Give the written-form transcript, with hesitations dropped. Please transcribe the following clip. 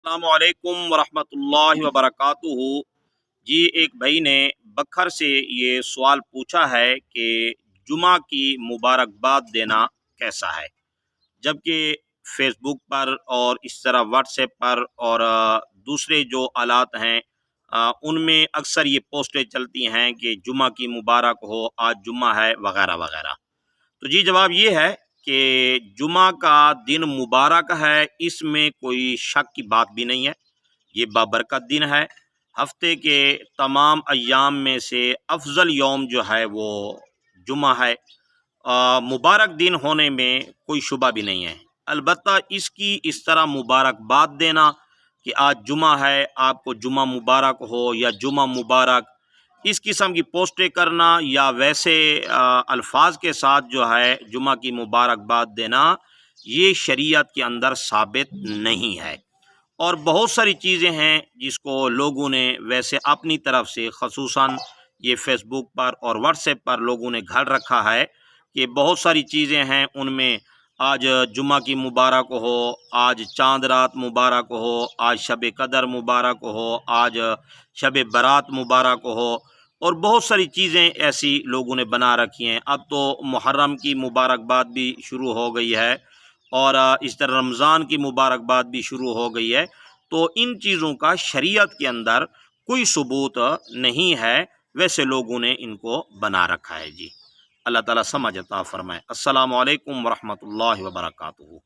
السلام علیکم ورحمۃ اللہ وبرکاتہ۔ جی ایک بھائی نے بکھر سے یہ سوال پوچھا ہے کہ جمعہ کی مبارکباد دینا کیسا ہے، جبکہ فیس بک پر اور اس طرح واٹس ایپ پر اور دوسرے جو آلات ہیں ان میں اکثر یہ پوسٹیں چلتی ہیں کہ جمعہ کی مبارک ہو، آج جمعہ ہے وغیرہ وغیرہ۔ تو جی جواب یہ ہے کہ جمعہ کا دن مبارک ہے، اس میں کوئی شک کی بات بھی نہیں ہے۔ یہ بابرکت دن ہے، ہفتے کے تمام ایام میں سے افضل یوم جو ہے وہ جمعہ ہے۔ مبارک دن ہونے میں کوئی شبہ بھی نہیں ہے، البتہ اس کی اس طرح مبارکباد دینا کہ آج جمعہ ہے، آپ کو جمعہ مبارک ہو یا جمعہ مبارک، اس قسم کی پوسٹیں کرنا یا ویسے الفاظ کے ساتھ جو ہے جمعہ کی مبارکباد دینا، یہ شریعت کے اندر ثابت نہیں ہے۔ اور بہت ساری چیزیں ہیں جس کو لوگوں نے ویسے اپنی طرف سے خصوصاً یہ فیس بک پر اور واٹس ایپ پر لوگوں نے گھڑ رکھا ہے کہ بہت ساری چیزیں ہیں، ان میں آج جمعہ کی مبارک ہو، آج چاند رات مبارک ہو، آج شب قدر مبارک ہو، آج شب برات مبارک ہو، اور بہت ساری چیزیں ایسی لوگوں نے بنا رکھی ہیں۔ اب تو محرم کی مبارکباد بھی شروع ہو گئی ہے اور اس طرح رمضان کی مبارکباد بھی شروع ہو گئی ہے، تو ان چیزوں کا شریعت کے اندر کوئی ثبوت نہیں ہے، ویسے لوگوں نے ان کو بنا رکھا ہے۔ جی اللہ تعالیٰ سمجھ عطا فرمائے۔ السلام علیکم ورحمۃ اللہ وبرکاتہ۔